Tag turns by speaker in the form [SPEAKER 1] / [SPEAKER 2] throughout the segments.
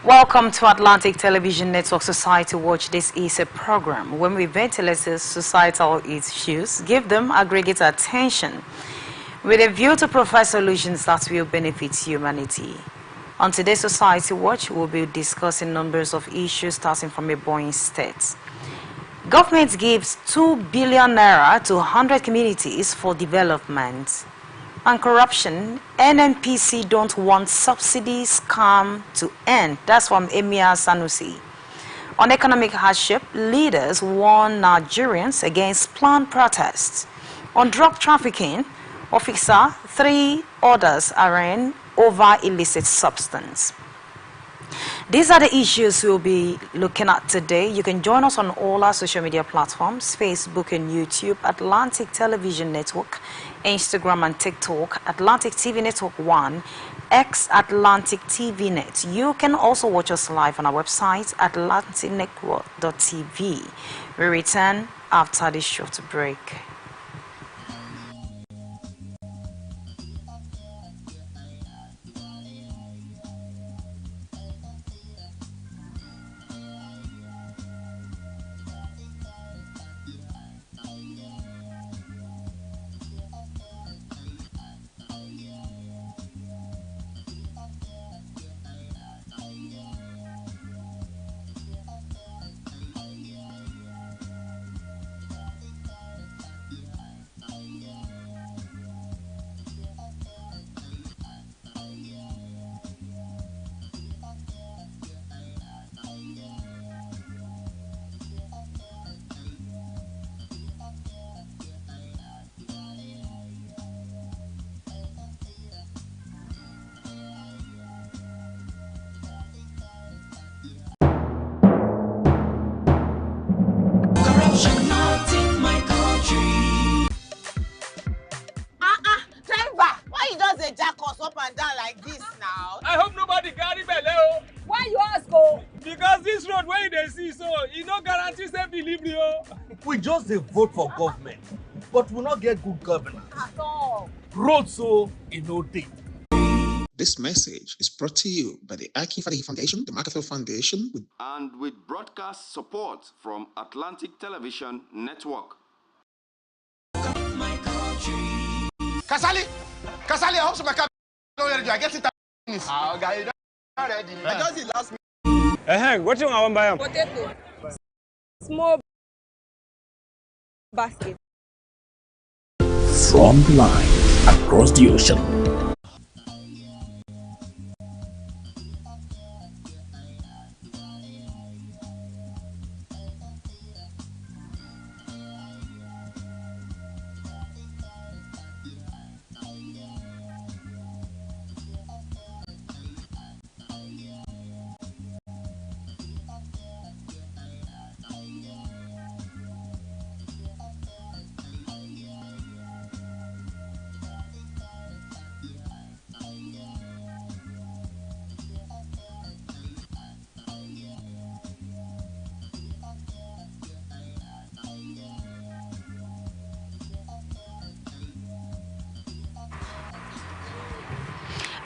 [SPEAKER 1] Welcome to Atlantic Television Network Society Watch. This is a program when we ventilate the societal issues, give them aggregate attention, with a view to provide solutions that will benefit humanity. On today's Society Watch, we'll be discussing numbers of issues starting from Ebonyi State. Government gives 2 billion naira to 100 communities for development. On corruption, NNPC don't want subsidy scam to end. That's from Emir Sanusi. On economic hardship, leaders warn Nigerians against planned protests. On drug trafficking, officer 3 orders arraigned over illicit substance. These are the issues we'll be looking at today. You can join us on all our social media platforms, Facebook and YouTube, Atlantic Television Network, Instagram and TikTok, Atlantic TV Network 1, X Atlantic TV Net. You can also watch us live on our website, atlanticnetwork.tv. We return after this short break.
[SPEAKER 2] We just vote for government, but we not get good governance.
[SPEAKER 3] At all.
[SPEAKER 2] Road so in no day.
[SPEAKER 4] This message is brought to you by the Aki Fadahi Foundation, the Macclesfield Foundation,
[SPEAKER 5] and with broadcast support from Atlantic Television Network.
[SPEAKER 6] Kasali, I hope so my car don't I get it. Oh, guy, you don't ready. I just did last minute.
[SPEAKER 7] What you want to buy?
[SPEAKER 3] Potato. Small basket.
[SPEAKER 8] From the line across the ocean.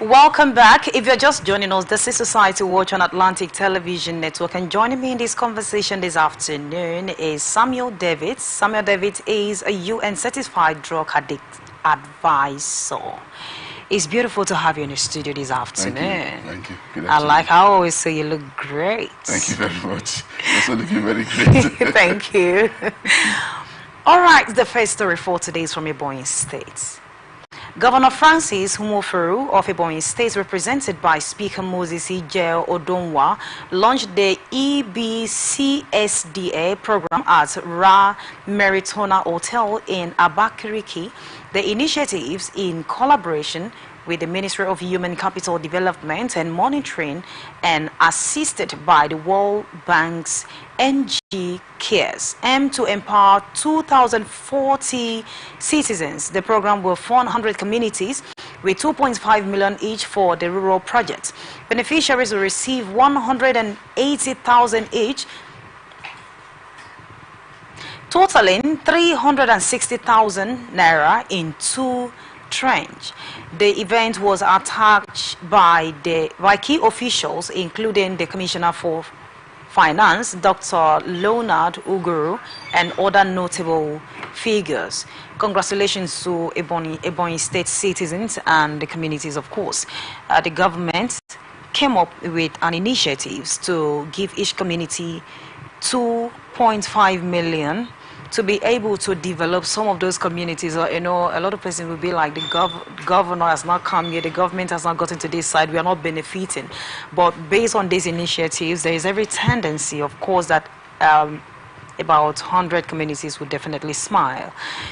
[SPEAKER 1] Welcome back. If you're just joining us, this is Society Watch on Atlantic Television Network, and joining me in this conversation this afternoon is Samuel David. Samuel David is a UN-certified drug addict advisor. It's beautiful to have you in the studio this afternoon.
[SPEAKER 9] Thank you. Good afternoon.
[SPEAKER 1] I always say you look great.
[SPEAKER 9] Thank you very much. Also looking very great.
[SPEAKER 1] Thank you. All right, the first story for today is from Ebonyi State. Governor Francis Humoferu of Ebonyi State, represented by Speaker Moses Ije Odonwa, launched the EBCSDA program at Ra Meritona Hotel in Abakiriki. The initiatives, in collaboration with the Ministry of Human Capital Development and Monitoring and assisted by the World Bank's NG Cares, aim to empower 2,040 citizens. The program will fund 100 communities with 2.5 million each for the rural projects. Beneficiaries will receive 180,000 each, totaling 360,000 naira in 2 tranches. The event was attached by key officials, including the Commissioner for Finance, Dr. Leonard Uguru, and other notable figures. Congratulations to Ebonyi State citizens and the communities, of course. The government came up with an initiative to give each community 2.5 million to be able to develop some of those communities. You know, a lot of persons will be like, the governor has not come here, the government has not gotten to this side, we are not benefiting. But based on these initiatives, there is every tendency, of course, that about 100 communities would definitely smile.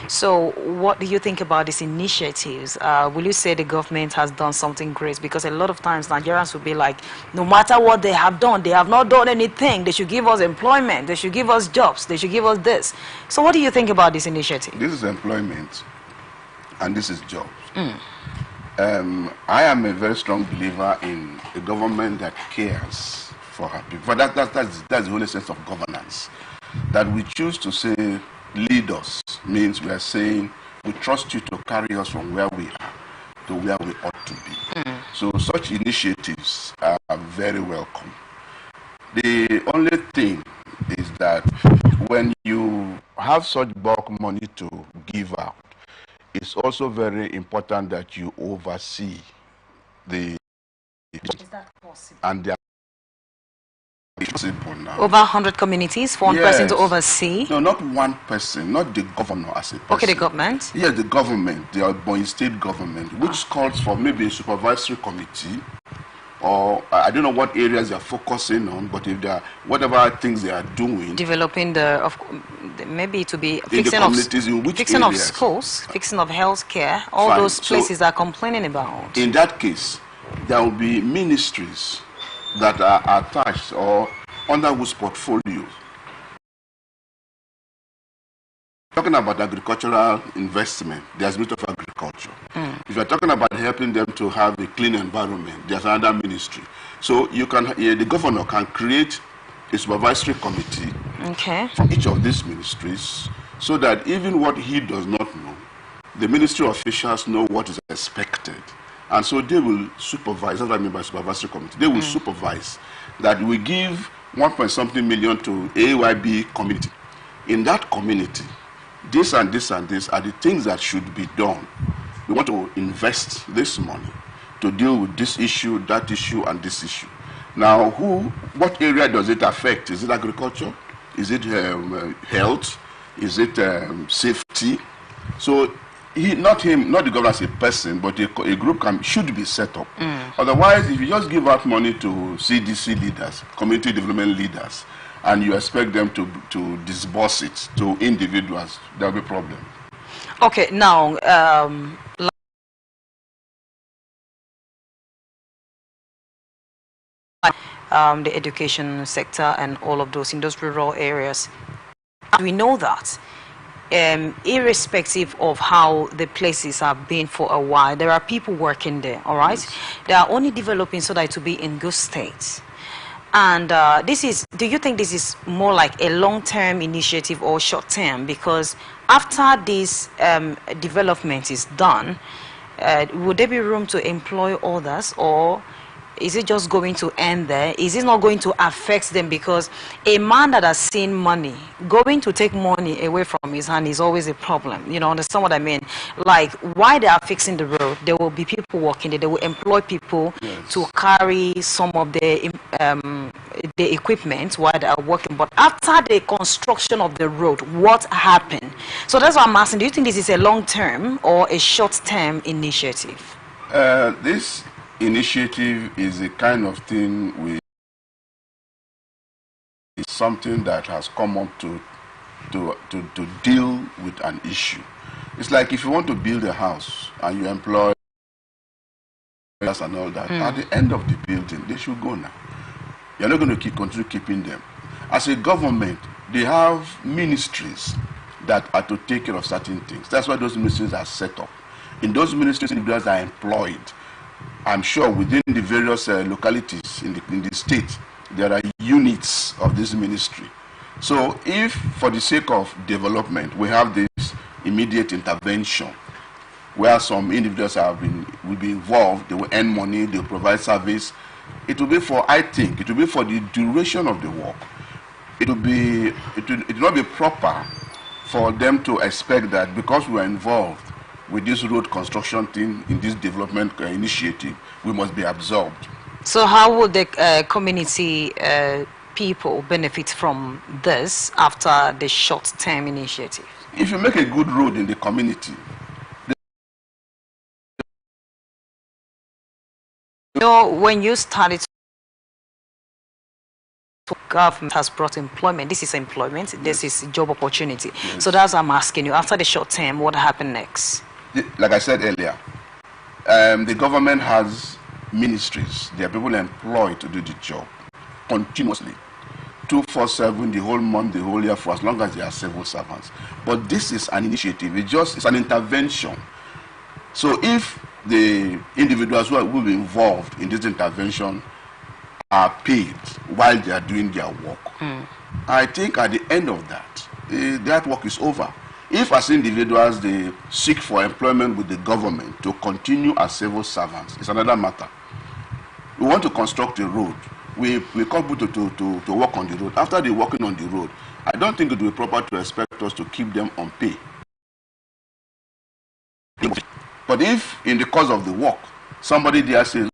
[SPEAKER 1] So what do you think about these initiatives? Will you say the government has done something great? Because a lot of times Nigerians will be like, no matter what they have done, they have not done anything. They should give us employment. They should give us jobs. They should give us this. So what do you think about this initiative?
[SPEAKER 9] This is employment and this is jobs. I am a very strong believer in a government that cares for her people. That's the only sense of governance. That we choose to say lead us means we are saying we trust you to carry us from where we are to where we ought to be. So such initiatives are very welcome. The only thing is that when you have such bulk money to give out, it's also very important that you oversee the
[SPEAKER 1] Is that possible?
[SPEAKER 9] and the simple now.
[SPEAKER 1] Over 100 communities for one person to oversee?
[SPEAKER 9] No, not one person, not the governor as a person.
[SPEAKER 1] Okay, the government?
[SPEAKER 9] Yes, the government, the Ebonyi state government, which calls for maybe a supervisory committee, or I don't know what areas they are focusing on, but if they are, whatever things they are doing.
[SPEAKER 1] Developing maybe to be
[SPEAKER 9] fixing
[SPEAKER 1] of schools, fixing of health care, all
[SPEAKER 9] Fine.
[SPEAKER 1] those places are complaining about.
[SPEAKER 9] In that case, there will be ministries that are attached or under whose portfolio. Talking about agricultural investment, there's a bit of agriculture. If you're talking about helping them to have a clean environment, there's another ministry. So you can, the governor can create a supervisory committee for each of these ministries, so that even what he does not know, the ministry officials know what is expected. And so they will supervise, that's what I mean by supervisory committee. They will supervise that we give 1.something million to AYB community. In that community, this and this and this are the things that should be done. We want to invest this money to deal with this issue, that issue, and this issue. Now, what area does it affect? Is it agriculture? Is it health? Is it safety? So, not the governor as a person, but a group should be set up. Otherwise, if you just give out money to CDC leaders, community development leaders, and you expect them to disburse it to individuals, there will be a problem.
[SPEAKER 1] Okay, now, the education sector and all of those in those rural areas, we know that irrespective of how the places have been for a while, there are people working there, all right? Yes. They are only developing so that it will be in good state. And do you think this is more like a long-term initiative or short-term? Because after this development is done, would there be room to employ others, or is it just going to end there? Is it not going to affect them? Because a man that has seen money, going to take money away from his hand is always a problem. You know, understand what I mean? Like, while they are fixing the road, there will be people working there. They will employ people to carry some of the equipment while they are working. But after the construction of the road, what happened? So that's what I'm asking. Do you think this is a long-term or a short-term initiative?
[SPEAKER 9] This initiative is a kind of thing it's something that has come up to deal with an issue. It's like if you want to build a house and you employ and all that. At the end of the building, they should go now. You're not going to continue keeping them. As a government, they have ministries that are to take care of certain things. That's why those ministries are set up. In those ministries, individuals are employed. I'm sure within the various localities in the state, there are units of this ministry. So if, for the sake of development, we have this immediate intervention, where some individuals will be involved, they will earn money, they will provide service, it will be for, I think, it will be for the duration of the work. It will not be proper for them to expect that because we are involved with this road construction thing in this development initiative, we must be absorbed.
[SPEAKER 1] So how would the community people benefit from this after the short-term initiative?
[SPEAKER 9] If you make a good road in the community,
[SPEAKER 1] when you started, government has brought employment. This is employment. This is job opportunity. Yes. So that's what I'm asking you. After the short term, what happened next?
[SPEAKER 9] Like I said earlier, the government has ministries. There are people employed to do the job continuously, 24/7, the whole month, the whole year, for as long as they are civil servants. But this is an initiative. It's an intervention. So if the individuals who will be involved in this intervention are paid while they are doing their work, I think at the end of that, that work is over. If as individuals they seek for employment with the government to continue as civil servants, it's another matter. We want to construct a road. We call people to work on the road. After they're working on the road, I don't think it will be proper to expect us to keep them on pay. But if in the course of the work, somebody there says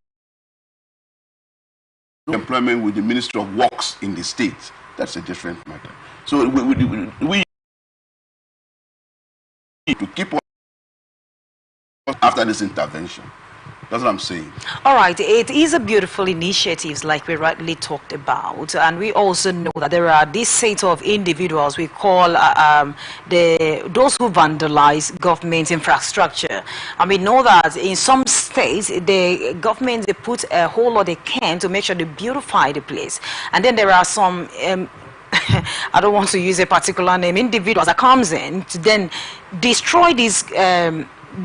[SPEAKER 9] employment with the Ministry of Works in the state, that's a different matter. So we need to keep on after this intervention. That's what I'm saying.
[SPEAKER 1] All right, it is a beautiful initiative, like we rightly talked about, and we also know that there are this set of individuals we call those who vandalize government infrastructure. And we know that in some states, the government, they put a whole lot they can to make sure they beautify the place, and then there are some I don't want to use a particular name, individuals that comes in to then destroy these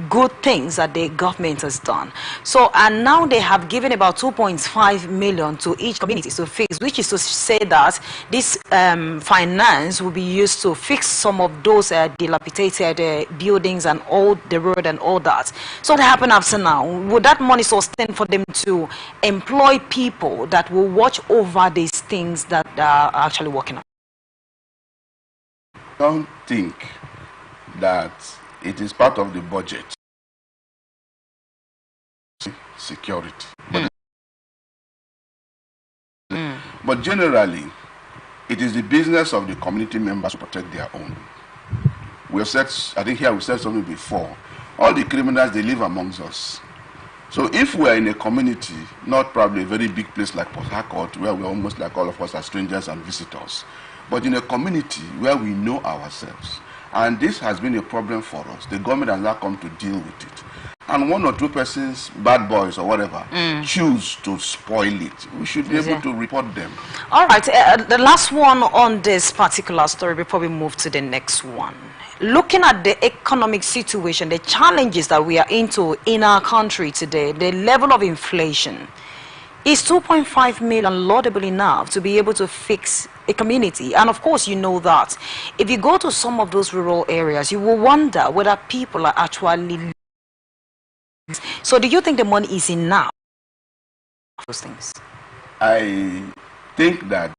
[SPEAKER 1] good things that the government has done. So, and now they have given about 2.5 million to each community to fix, which is to say that this finance will be used to fix some of those dilapidated buildings and all the road and all that. So what happened after now? Would that money sustain for them to employ people that will watch over these things that are actually working on?
[SPEAKER 9] I don't think that it is part of the budget. Security. But generally, it is the business of the community members to protect their own. We have said, I think here we said something before, all the criminals, they live amongst us. So if we are in a community, not probably a very big place like Port Harcourt, where we're almost like all of us are strangers and visitors, but in a community where we know ourselves, and this has been a problem for us. The government has not come to deal with it. And one or two persons, bad boys or whatever, choose to spoil it. We should be able to report them. All
[SPEAKER 1] right, the last one on this particular story before we move to the next one. Looking at the economic situation, the challenges that we are into in our country today, the level of inflation, is 2.5 million laudable enough to be able to fix a community? And of course, you know that if you go to some of those rural areas, you will wonder whether people are actually. So do you think the money is enough for those things?
[SPEAKER 9] I think that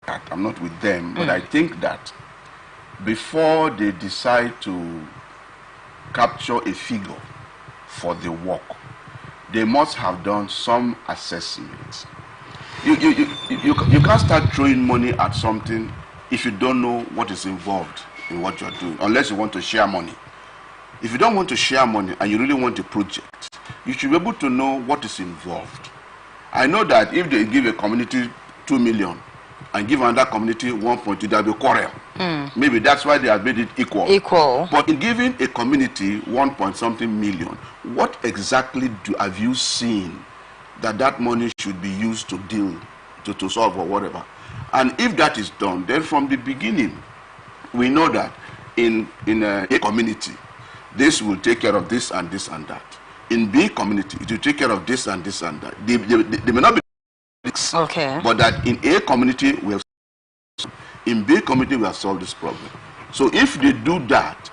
[SPEAKER 9] I'm not with them, but I think that before they decide to capture a figure for the work, they must have done some assessment. You can't start throwing money at something if you don't know what is involved in what you're doing, unless you want to share money. If you don't want to share money and you really want a project, you should be able to know what is involved. I know that if they give a community 2 million and give another community 1.2, there'll be quarrel. Maybe that's why they have made it equal.
[SPEAKER 1] Equal.
[SPEAKER 9] But in giving a community 1 point something million, what exactly have you seen that money should be used to deal, to solve or whatever? And if that is done, then from the beginning, we know that in a community, this will take care of this and this and that. In B community, it will take care of this and this and that. They may not be
[SPEAKER 1] okay,
[SPEAKER 9] but that in A community, we have, in B community, we have solved this problem. So if they do that,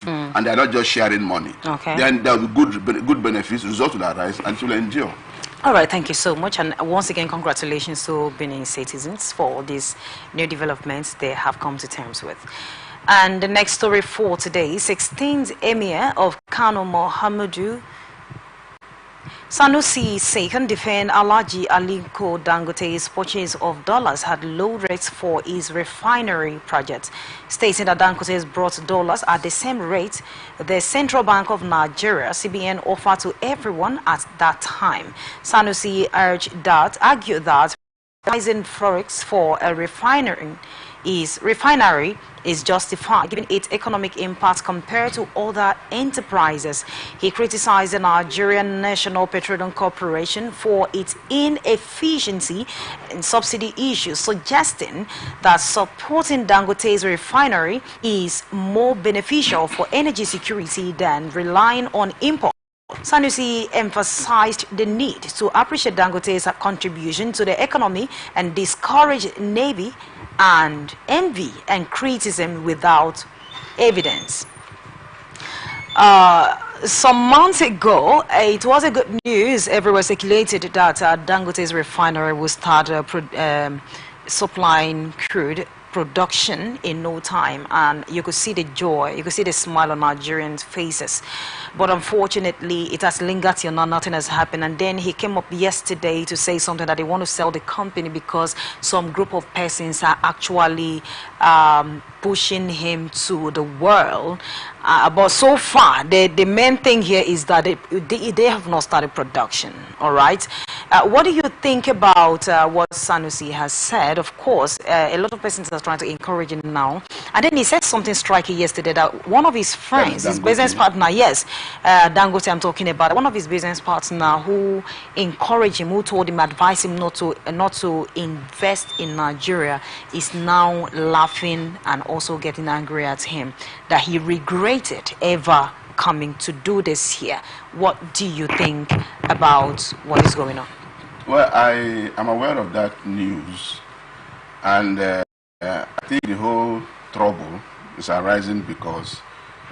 [SPEAKER 9] and they're not just sharing money,
[SPEAKER 1] okay,
[SPEAKER 9] then there will be good benefits, results will arise, and it will endure.
[SPEAKER 1] All right, thank you so much. And once again, congratulations to Benin citizens for these new developments they have come to terms with. And the next story for today, 16th Emir of Kano Mohammedu Sanusi II defend Alhaji Aliko Dangote's purchase of dollars had low rates for his refinery project, stating that Dangote's brought dollars at the same rate the Central Bank of Nigeria, CBN, offered to everyone at that time. Sanusi argued that rising forex for a refinery is justified given its economic impact compared to other enterprises. He criticized the Nigerian National Petroleum Corporation for its inefficiency in subsidy issues, suggesting that supporting Dangote's refinery is more beneficial for energy security than relying on import. Sanusi emphasized the need to appreciate Dangote's contribution to the economy and discourage Navy and envy and criticism without evidence. Some months ago, it was a good news. Everyone speculated that Dangote's refinery will start supplying crude production in no time, and you could see the joy, you could see the smile on Nigerians' faces. But unfortunately, it has lingered till now, nothing has happened. And then he came up yesterday to say something that they want to sell the company because some group of persons are actually pushing him to the world. But so far, the main thing here is that they have not started production. All right. What do you think about what Sanusi has said? Of course, a lot of persons are trying to encourage him now. And then he said something striking yesterday that one of his friends, his business partner, yes, Dangote I'm talking about, one of his business partner who encouraged him, who told him, advised him not to invest in Nigeria, is now laughing and also getting angry at him, that he regretted ever coming to do this here. What do you think about what is going on?
[SPEAKER 9] Well, I am aware of that news, and I think the whole trouble is arising because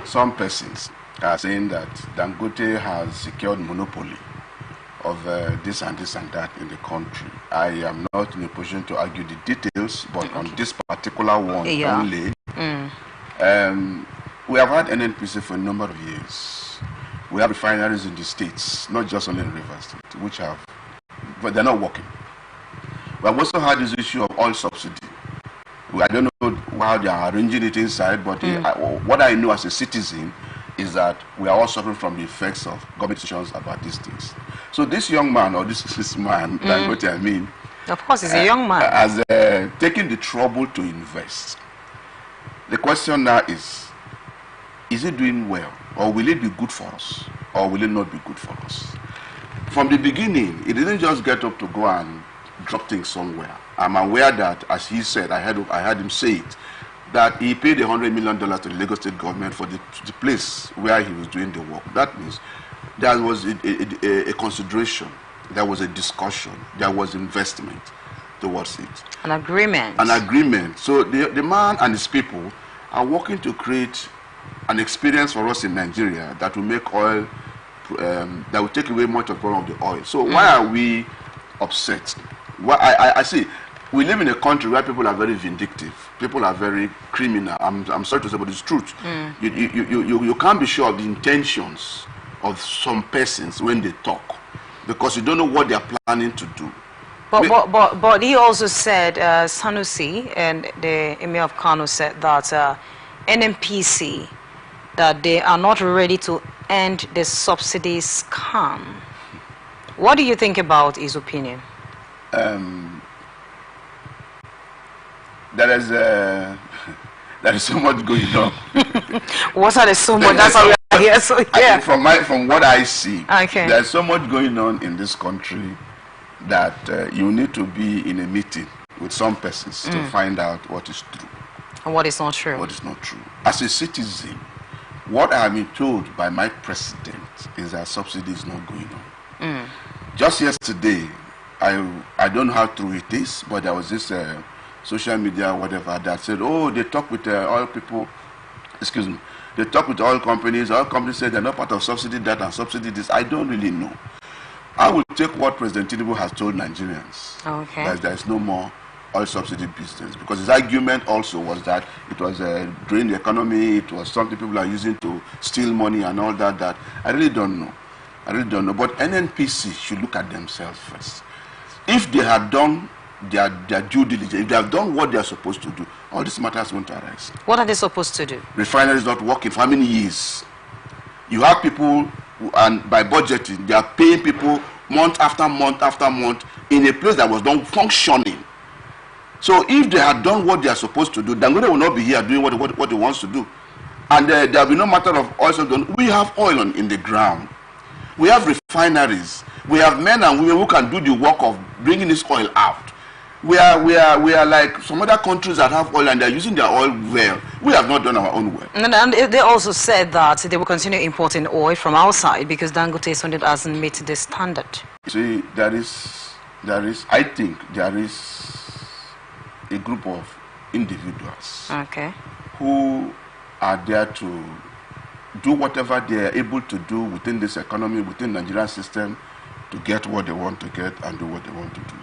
[SPEAKER 9] some persons are saying that Dangote has secured monopoly of this and this and that in the country. I am not in a position to argue the details, but on this particular one only, we have had NNPC for a number of years. We have refineries in the states, not just only in Rivers State, which have, but they're not working. We have also had this issue of oil subsidy. I don't know how they are arranging it inside, but what I know as a citizen is that we are all suffering from the effects of government decisions about these things. So this young man, or this man, Dangote, I mean,
[SPEAKER 1] of course, he's a young man,
[SPEAKER 9] has taken the trouble to invest. The question now is it doing well, or will it be good for us, or will it not be good for us? From the beginning, it didn't just get up to go and drop things somewhere. I'm aware that, as he said, I heard him say it, that he paid $100 million to the Lagos State government for the place where he was doing the work. That means there was a consideration, there was a discussion, there was investment towards it.
[SPEAKER 1] An agreement.
[SPEAKER 9] An agreement. So the man and his people are working to create an experience for us in Nigeria that will make oil, that will take away much of the problem of the oil. So why are we upset? Well, I see, we live in a country where people are very vindictive. People are very criminal. I'm sorry to say, but it's truth. You can't be sure of the intentions of some persons when they talk, because you don't know what they are planning to do.
[SPEAKER 1] But he also said, Sanusi and the Emir of Kano said that NNPC, that they are not ready to end the subsidy scam. What do you think about his opinion?
[SPEAKER 9] there is there is so much going on.
[SPEAKER 1] What are the so much? That's how we are here. So yeah.
[SPEAKER 9] From what I see,
[SPEAKER 1] okay.
[SPEAKER 9] there's so much going on in this country that you need to be in a meeting with some persons to find out what is true
[SPEAKER 1] and what is not true.
[SPEAKER 9] What is not true. As a citizen, what I have been told by my president is that subsidy is not going on. Just yesterday, I don't know how true it is, but there was this social media whatever that said, oh, they talk with oil people, excuse me, they talk with oil companies said they're not part of subsidy that and subsidy this. I don't really know. I will take what President Tinubu has told Nigerians,
[SPEAKER 1] okay,
[SPEAKER 9] that there is no more oil subsidy business, because his argument also was that it was drain the economy, it was something people are using to steal money and all that. I really don't know. But NNPC should look at themselves first. If they had done their due diligence, if they have done what they are supposed to do, all these matters won't arise.
[SPEAKER 1] What are they supposed to do?
[SPEAKER 9] Refineries not working for how many years? You have people, and by budgeting, they are paying people month after month after month in a place that was not functioning. So if they had done what they are supposed to do, Dangote will not be here doing what he wants to do. And there will be no matter of oil. We have oil in the ground. We have refineries. We have men and women who can do the work of bringing this oil out. We are like some other countries that have oil and they're using their oil well. We have not done our own well.
[SPEAKER 1] And they also said that they will continue importing oil from outside because Dangote Sunday hasn't met the standard.
[SPEAKER 9] See, I think there is a group of individuals,
[SPEAKER 1] okay,
[SPEAKER 9] who are there to do whatever they are able to do within this economy, within the Nigerian system, to get what they want to get and do what they want to do.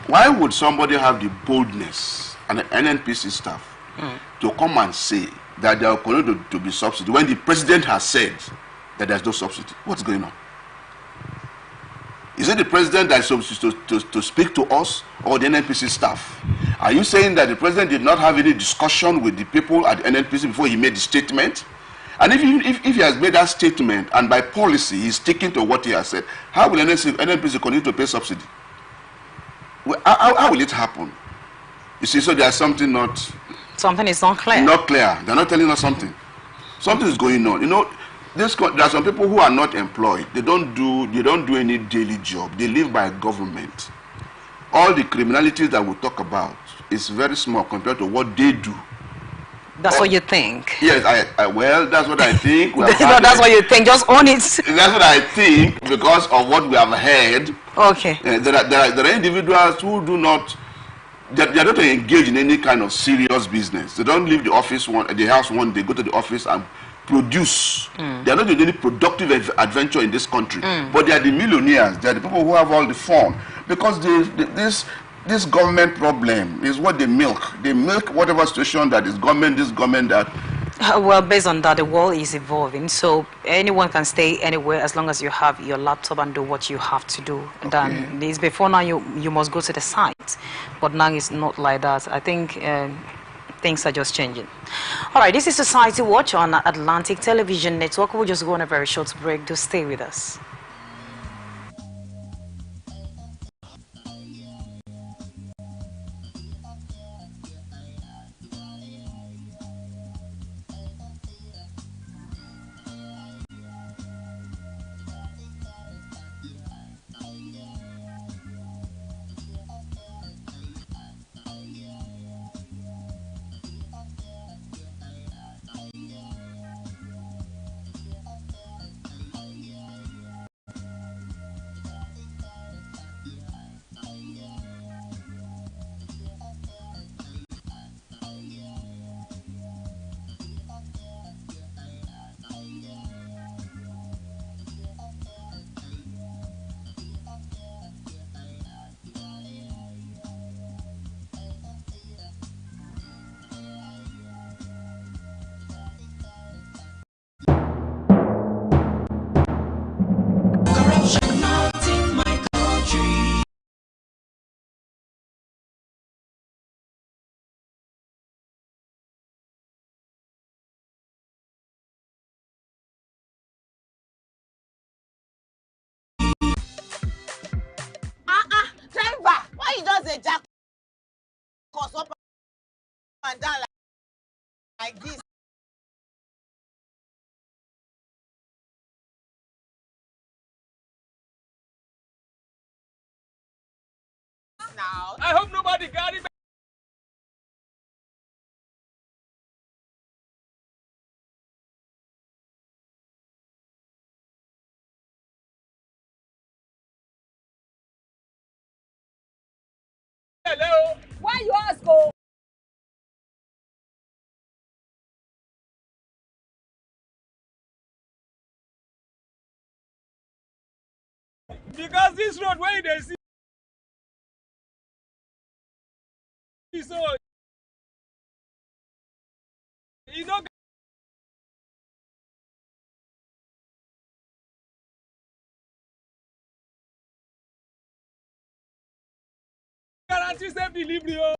[SPEAKER 9] Why would somebody have the boldness, and the NNPC staff, to come and say that they are going to be subsidy when the president has said that there's no subsidy? What's going on? Is it the president that is supposed to speak to us, or the NNPC staff? Are you saying that the president did not have any discussion with the people at the NNPC before he made the statement? And if he has made that statement and by policy he's sticking to what he has said, how will NNPC continue to pay subsidy? How will it happen? You see, so there's something
[SPEAKER 1] is not clear.
[SPEAKER 9] Not clear. They're not telling us something. Something is going on. You know, there are some people who are not employed. They don't do any daily job. They live by government. All the criminalities that we talk about is very small compared to what they do.
[SPEAKER 1] That's what you think?
[SPEAKER 9] Yes, well, that's what I think.
[SPEAKER 1] That's what you think. Just own it.
[SPEAKER 9] That's what I think because of what we have heard.
[SPEAKER 1] Okay.
[SPEAKER 9] There are individuals who do not. They are not engaged in any kind of serious business. They don't leave the house one day, go to the office and produce. They are not doing any productive adventure in this country. But they are the millionaires. They are the people who have all the fun. Because this government problem is what they milk. They milk whatever situation that is government, this government, that.
[SPEAKER 1] Well, based on that, the world is evolving. So anyone can stay anywhere as long as you have your laptop and do what you have to do.
[SPEAKER 9] Okay.
[SPEAKER 1] Then this before now you must go to the site, but now it's not like that. I think things are just changing. All right, this is Society Watch on Atlantic Television Network. We'll just go on a very short break. Do stay with us.
[SPEAKER 3] Driver, why you just a jack? Cause up
[SPEAKER 7] and down like this. Now.
[SPEAKER 2] I hope nobody got it. Hello.
[SPEAKER 3] Why you ask? Oh?
[SPEAKER 2] Because this road where they see so you know guarantee safe delivery. Oh.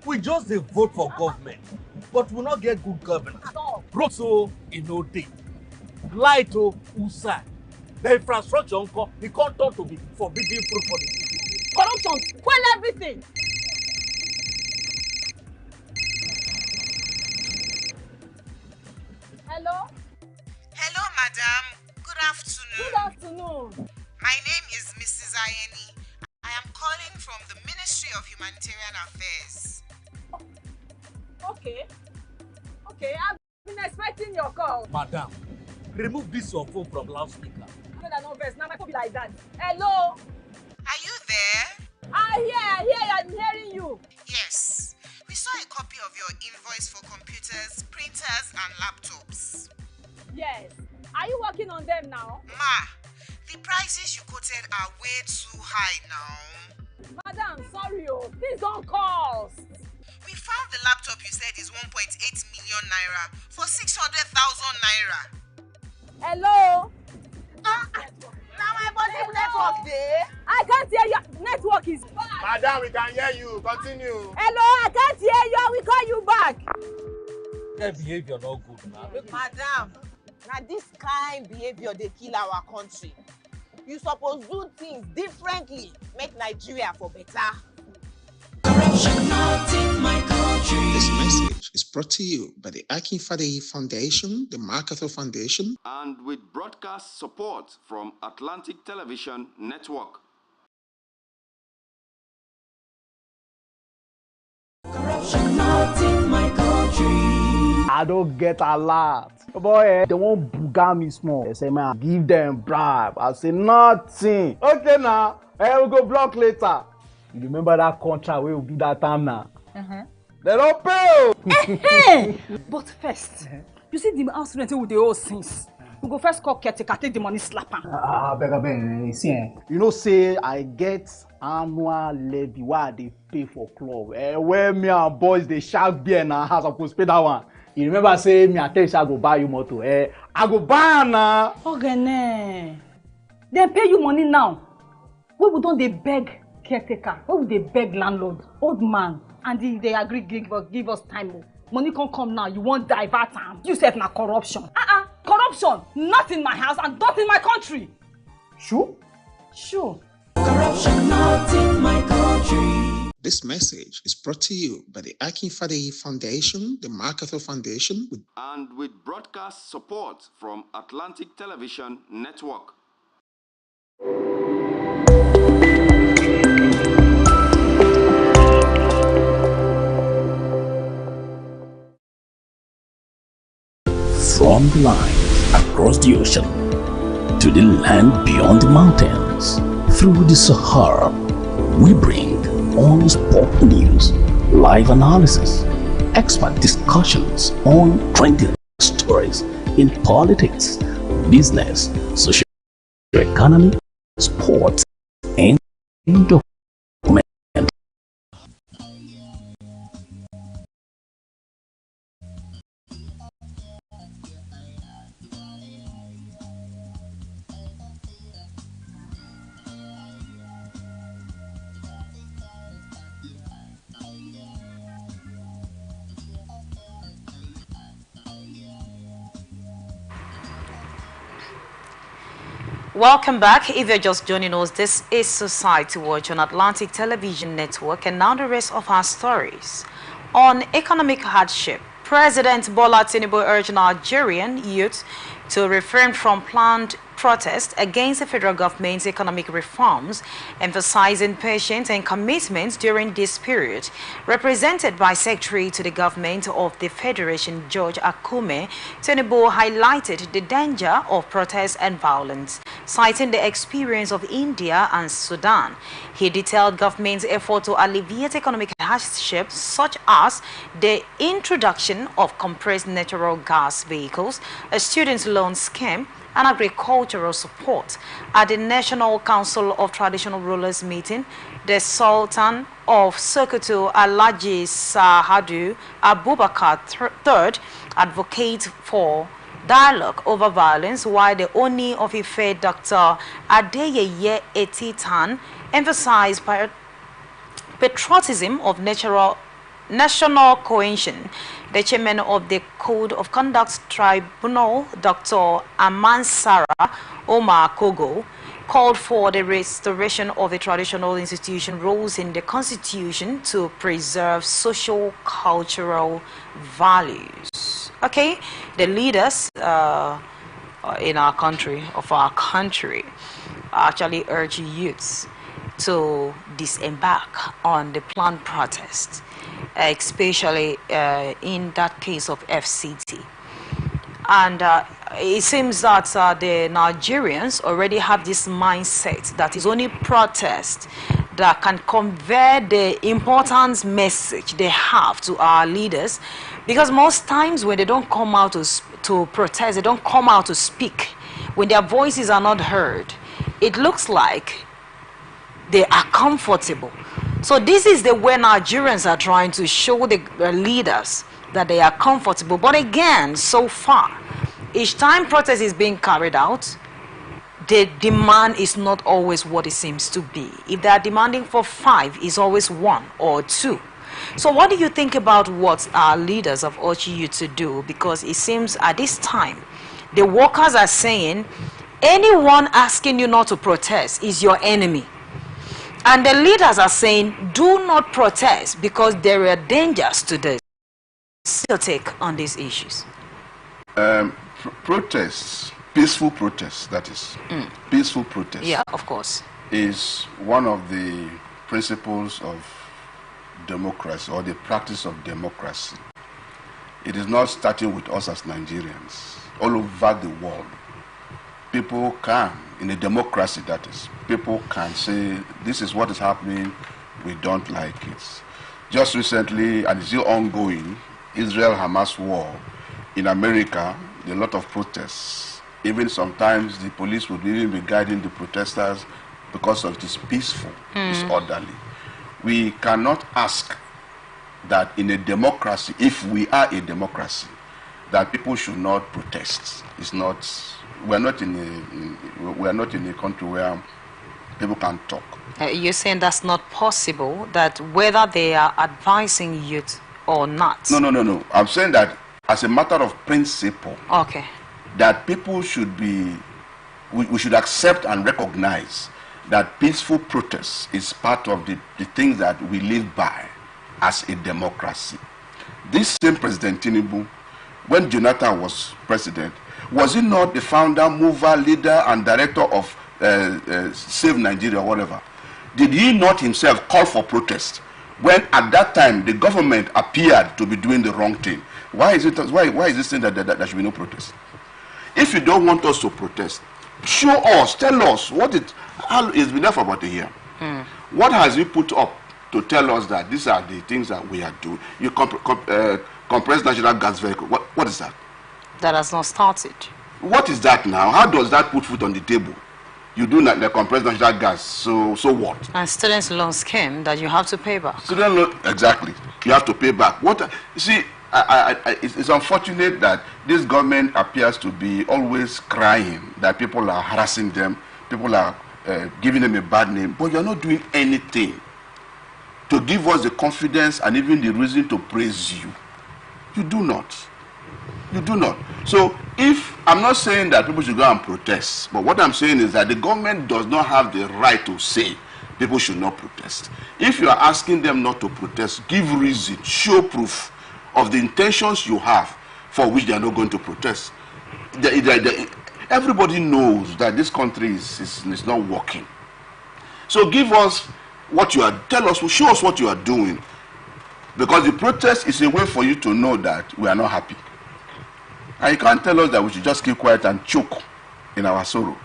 [SPEAKER 2] We just dey vote for government, but we not get good governance. Road so e no dey, light o usai, the infrastructure nko e come turn to be forbidden fruit for the city.
[SPEAKER 3] Corruption, spoil everything. Hello?
[SPEAKER 7] Hello, madam. Good afternoon.
[SPEAKER 3] Good afternoon.
[SPEAKER 7] My name is Mrs. Ayeni. I am calling from the Ministry of Humanitarian Affairs.
[SPEAKER 3] Okay. Okay, I've been expecting your call.
[SPEAKER 2] Madam, remove this your phone from loudspeaker.
[SPEAKER 3] No, no, verse. Now my phone be like that. Hello?
[SPEAKER 7] Are you there?
[SPEAKER 3] I hear, I'm hearing you.
[SPEAKER 7] Yes. We saw a copy of your invoice for computers, printers, and laptops.
[SPEAKER 3] Yes. Are you working on them now?
[SPEAKER 7] Ma, the prices you quoted are way too high now.
[SPEAKER 3] Madam, sorry, please don't cost.
[SPEAKER 7] We found the laptop you said is 1.8 million naira for 600,000 naira.
[SPEAKER 3] Hello?
[SPEAKER 7] Now my body network there.
[SPEAKER 3] I can't hear you. Network is bad.
[SPEAKER 6] Madam, we can hear you. Continue.
[SPEAKER 3] Hello, I can't hear you. I will call you back.
[SPEAKER 2] That behavior not good now.
[SPEAKER 7] Madam, now this kind behavior they kill our country. You suppose do things differently, make Nigeria for better.
[SPEAKER 8] Corruption not in my country.
[SPEAKER 4] This message is brought to you by the Akin Fadeyi Foundation, the MacArthur Foundation,
[SPEAKER 5] and with broadcast support from Atlantic Television Network.
[SPEAKER 8] Corruption not in my country.
[SPEAKER 10] I don't get a lot. Boy, they won't booga me small. They say, man, give them bribe. I say, nothing. Okay, now, we'll go block later. You remember that contract we will do that time now? They don't pay.
[SPEAKER 3] But first, you see the house rent with the old things. We go first call caretaker, take the money, slap am.
[SPEAKER 10] Beg, see, you know, say I get annual levy why they pay for club. Where me and boys they shark beer na house, I supposed pay that one. You remember say me and tell you I go buy you motor. I go buy na.
[SPEAKER 3] Okay, they pay you money now. We don't they beg caretaker? Why would they beg landlord, old man, and they agree give us time? Money can't come now. You won't divert time. You said na corruption. Corruption, not in my house and not in my country.
[SPEAKER 10] Sure?
[SPEAKER 3] Sure.
[SPEAKER 8] Corruption not in my country.
[SPEAKER 4] This message is brought to you by the Akin Fadeyi Foundation, the MacArthur Foundation,
[SPEAKER 5] and with broadcast support from Atlantic Television Network.
[SPEAKER 8] From the line across the ocean to the land beyond the mountains, through the Sahara, we bring on-spot news, live analysis, expert discussions on trending stories in politics, business, social economy, sports, and documentary.
[SPEAKER 1] Welcome back. If you're just joining us, this is Society Watch on Atlantic Television Network, and now the rest of our stories. On economic hardship, President Bola Tinubu urged Nigerian youth to refrain from planned protest against the federal government's economic reforms, emphasizing patience and commitment during this period. Represented by Secretary to the Government of the Federation, George Akume, Tinubu highlighted the danger of protest and violence, citing the experience of India and Sudan. He detailed government's effort to alleviate economic hardships, such as the introduction of compressed natural gas vehicles, a student loan scheme, and agricultural support. At the National Council of Traditional Rulers meeting, the Sultan of Sokoto, Alhaji Sahadu Abubakar III, advocates for dialogue over violence, while the Oni of Ife, Dr. Adeyeye Etitan, emphasized patriotism of national cohesion. The chairman of the Code of Conduct Tribunal, Dr. Amansara Omar Kogo, called for the restoration of the traditional institution roles in the Constitution to preserve social cultural values. Okay, the leaders in our country, actually urge youths to disembark on the planned protest, especially in that case of FCT. And it seems that the Nigerians already have this mindset that it's only protest that can convey the important message they have to our leaders, because most times when they don't come out to protest, they don't come out to speak, when their voices are not heard, it looks like they are comfortable. So this is the way Nigerians are trying to show the leaders that they are comfortable. But again, so far, each time protest is being carried out, the demand is not always what it seems to be. If they are demanding for 5, it's always 1 or 2. So what do you think about what our leaders have urged you to do? Because it seems at this time, the workers are saying, anyone asking you not to protest is your enemy. And the leaders are saying, do not protest because there are dangers to this. What's your take on these issues?
[SPEAKER 9] Protests, peaceful protests, that is. Peaceful protests.
[SPEAKER 1] Yeah, of course.
[SPEAKER 9] Is one of the principles of democracy, or the practice of democracy. It is not starting with us as Nigerians. All over the world, people can, in a democracy that is, people can say, this is what is happening, we don't like it. Just recently, and it's still ongoing, Israel-Hamas war. In America, there are a lot of protests. Even sometimes the police would even be guiding the protesters because of this peaceful, it's orderly. We cannot ask that in a democracy, if we are a democracy, that people should not protest. It's not. We are not in a country where people can talk.
[SPEAKER 1] You're saying that's not possible, that whether they are advising youth or not?
[SPEAKER 9] No. I'm saying that as a matter of principle,
[SPEAKER 1] okay,
[SPEAKER 9] that people should be, we should accept and recognize that peaceful protest is part of the things that we live by as a democracy. This same President Tinubu, when Jonathan was president, was he not the founder, mover, leader, and director of Save Nigeria or whatever? Did he not himself call for protest when at that time the government appeared to be doing the wrong thing? Why is it saying that there should be no protest? If you don't want us to protest, show us, tell us it's been there for about a year. What has he put up to tell us that these are the things that we are doing? You compressed natural gas vehicle. What is that?
[SPEAKER 1] That has not started.
[SPEAKER 9] What is that now? How does that put food on the table? You do not compress natural gas, so what?
[SPEAKER 1] And students' loan scheme that you have to pay back.
[SPEAKER 9] Student loan, exactly. You have to pay back. What you see, it's unfortunate that this government appears to be always crying that people are harassing them, people are giving them a bad name, but you're not doing anything to give us the confidence and even the reason to praise you. You do not. You do not. So if, I'm not saying that people should go and protest, but what I'm saying is that the government does not have the right to say people should not protest. If you are asking them not to protest, give reason, show proof of the intentions you have for which they are not going to protest. Everybody knows that this country is not working. So give us what you are, tell us, show us what you are doing. Because the protest is a way for you to know that we are not happy. And you can't tell us that we should just keep quiet and choke in our sorrow.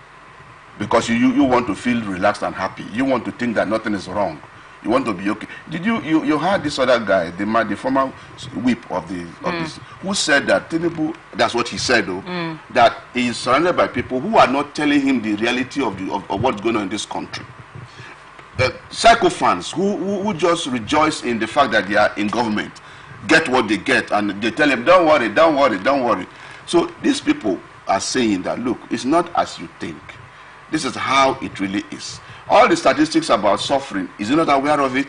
[SPEAKER 9] Because you want to feel relaxed and happy. You want to think that nothing is wrong. You want to be okay. Did you heard this other guy, the former whip of this, who said that Tinubu, that's what he said though, that he is surrounded by people who are not telling him the reality of what's going on in this country. Sycophants who just rejoice in the fact that they are in government, get what they get, and they tell him, don't worry, don't worry, don't worry. So these people are saying that, look, it's not as you think. This is how it really is. All the statistics about suffering, is he not aware of it?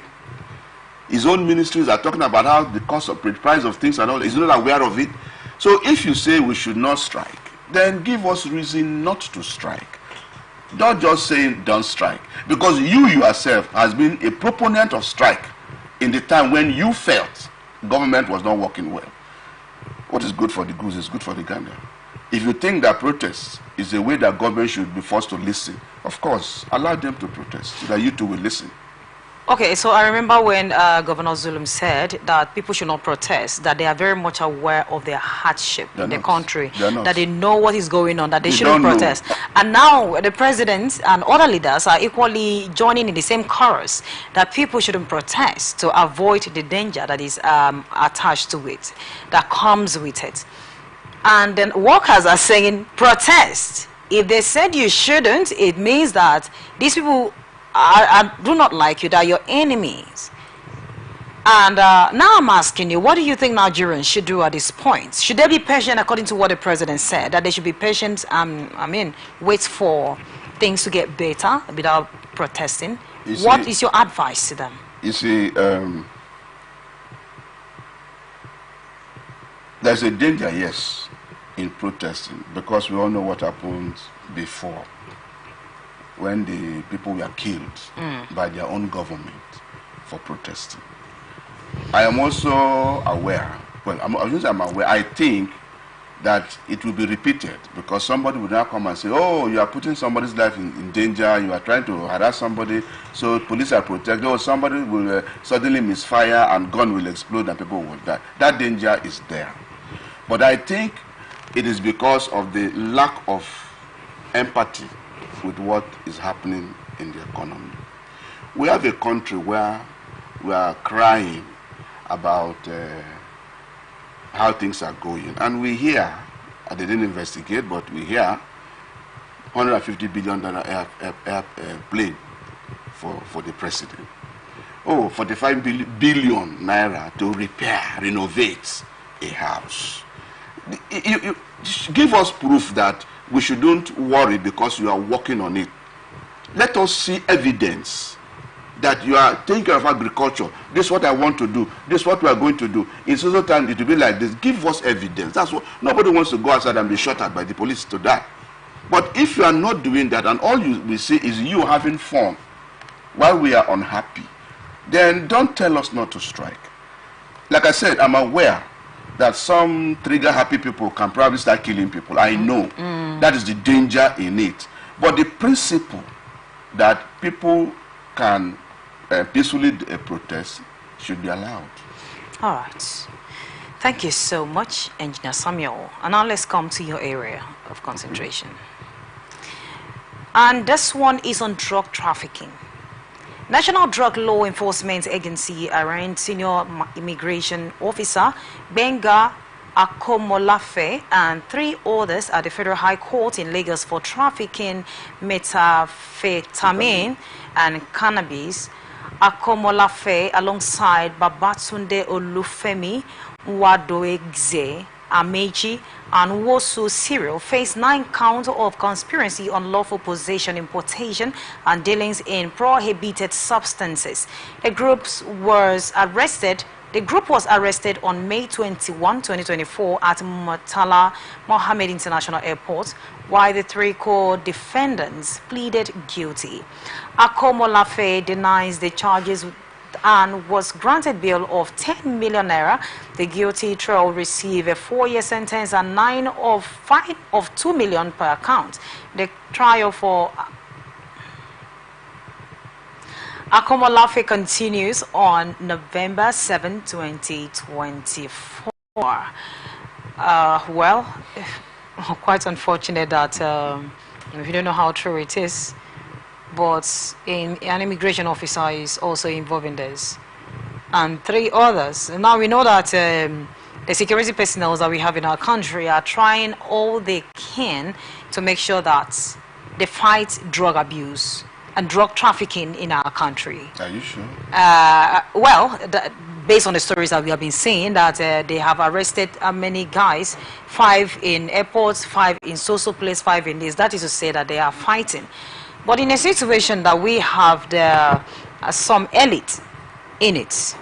[SPEAKER 9] His own ministries are talking about how the cost of the price of things and all, is he not aware of it? So if you say we should not strike, then give us reason not to strike. Don't just say don't strike. Because you yourself has been a proponent of strike in the time when you felt government was not working well. What is good for the goose is good for the gander. If you think that protest is a way that government should be forced to listen, of course, allow them to protest so that you too will listen.
[SPEAKER 1] Okay, so I remember when Governor Zulum said that people should not protest, that they are very much aware of their hardship in the country, that they know what is going on, that they shouldn't protest. And now the president and other leaders are equally joining in the same chorus, that people shouldn't protest to avoid the danger that is attached to it, that comes with it. And then workers are saying, protest. If they said you shouldn't, it means that these people do not like you, they are your enemies. And now I'm asking you, what do you think Nigerians should do at this point? Should they be patient according to what the president said, that they should be patient, wait for things to get better without protesting? What is your advice to them?
[SPEAKER 9] You see, there's a danger, yes, in protesting, because we all know what happened before, when the people were killed by their own government for protesting. I am also aware, I think that it will be repeated, because somebody will now come and say, oh, you are putting somebody's life in danger, you are trying to harass somebody, so police are protected, or somebody will suddenly misfire and gun will explode and people will die. That danger is there. But I think it is because of the lack of empathy with what is happening in the economy. We have a country where we are crying about how things are going, and we hear, they didn't investigate, but we hear $150 billion plane for the president. Oh, 45 billion naira to repair, renovate a house. You give us proof that we shouldn't worry because you are working on it. Let us see evidence that you are taking care of agriculture. This is what I want to do. This is what we are going to do. In social time, it will be like this. Give us evidence. That's what nobody wants to go outside and be shot at by the police to die. But if you are not doing that, and all you will see is you having fun while we are unhappy, then don't tell us not to strike. Like I said, I'm aware that some trigger-happy people can probably start killing people. I know. That is the danger in it. But the principle that people can peacefully protest should be allowed.
[SPEAKER 1] All right. Thank you so much, Engineer Samuel. And now let's come to your area of concentration. And this one is on drug trafficking. National Drug Law Enforcement Agency arraigned Senior Immigration Officer Benga Akomolafe and 3 others at the Federal High Court in Lagos for trafficking methamphetamine and cannabis. Akomolafe, alongside Babatunde Olufemi, Nwadoegze Amechi, and Wosu Cyril, faced 9 counts of conspiracy, unlawful possession, importation, and dealings in prohibited substances. The group was arrested on May 21, 2024 at Murtala Mohammed International Airport, while the 3 co-defendants pleaded guilty. Akomolafe denies the charges and was granted bail of 10 million naira. The guilty trio will receive a 4-year sentence and 9 of fine of 2 million per count. The trial for Akomolafe continues on November 7, 2024. Well, quite unfortunate that if you don't know how true it is, but an immigration officer is also involved in this, and 3 others. Now we know that the security personnel that we have in our country are trying all they can to make sure that they fight drug abuse and drug trafficking in our country.
[SPEAKER 9] Are you sure?
[SPEAKER 1] Well, based on the stories that we have been seeing, that they have arrested many guys, 5 in airports, 5 in social place, 5 in this. That is to say that they are fighting. But in a situation that we have there some elite in it,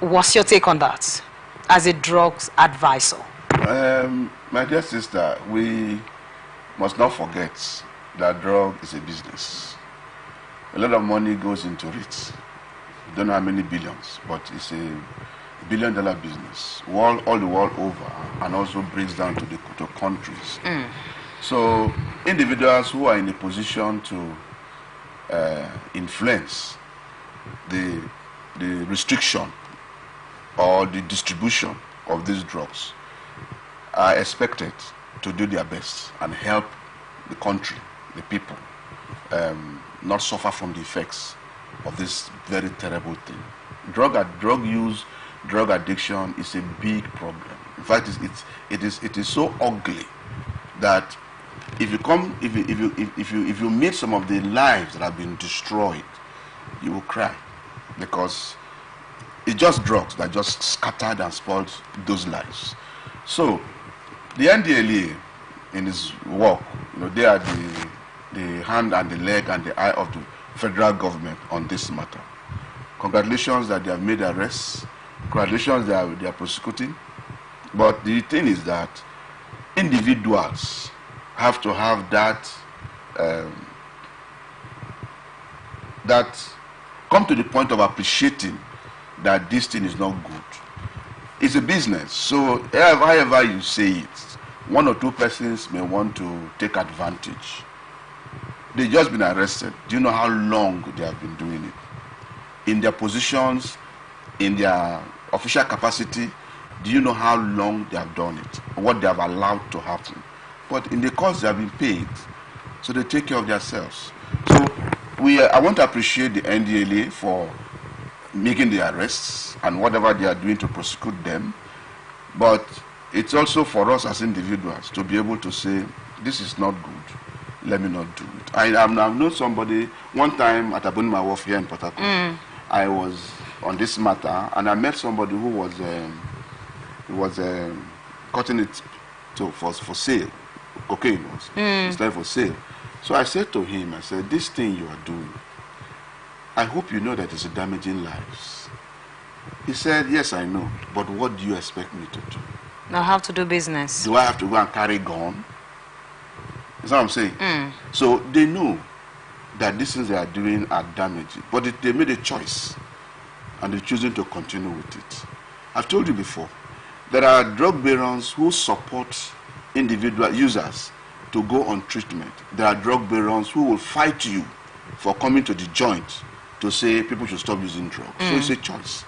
[SPEAKER 1] what's your take on that as a drugs advisor?
[SPEAKER 9] My dear sister, we must not forget that drug is a business. A lot of money goes into it. I don't know how many billions, but it's a billion-dollar business all the world over, and also breaks down to countries. So individuals who are in a position to influence the restriction or the distribution of these drugs are expected to do their best and help the country, the people, not suffer from the effects of this very terrible thing. Drug use, drug addiction is a big problem. In fact, it is so ugly that if you meet some of the lives that have been destroyed, you will cry, because it's just drugs that just scattered and spoiled those lives. So the NDLA, in its work, they are the hand and the leg and the eye of the federal government on this matter. Congratulations that they have made arrests. Congratulations that they are prosecuting. But the thing is that individuals have to have that come to the point of appreciating that this thing is not good. It's a business, so however you say it, 1 or 2 persons may want to take advantage. They've just been arrested. Do you know how long they have been doing it? In their positions, in their official capacity, do you know how long they have done it? What they have allowed to happen? But in the course they have been paid, so they take care of themselves. So I want to appreciate the NDLA for making the arrests and whatever they are doing to prosecute them. But it's also for us as individuals to be able to say, this is not good, let me not do it. I've known somebody, one time at Abunima Wharf here in Port Harcourt, I was on this matter, and I met somebody who was cutting it for sale. Cocaine was. It's like for sale. So I said to him, I said, this thing you are doing, I hope you know that it's damaging lives. He said, yes, I know, but what do you expect me to do?
[SPEAKER 1] Now how to do business.
[SPEAKER 9] Do I have to go and carry gun? That's what I'm saying. So they know that these things they are doing are damaging, but they made a choice, and they're choosing to continue with it. I've told you before, there are drug barons who support individual users to go on treatment. There are drug barons who will fight you for coming to the joint to say people should stop using drugs. So it's a choice.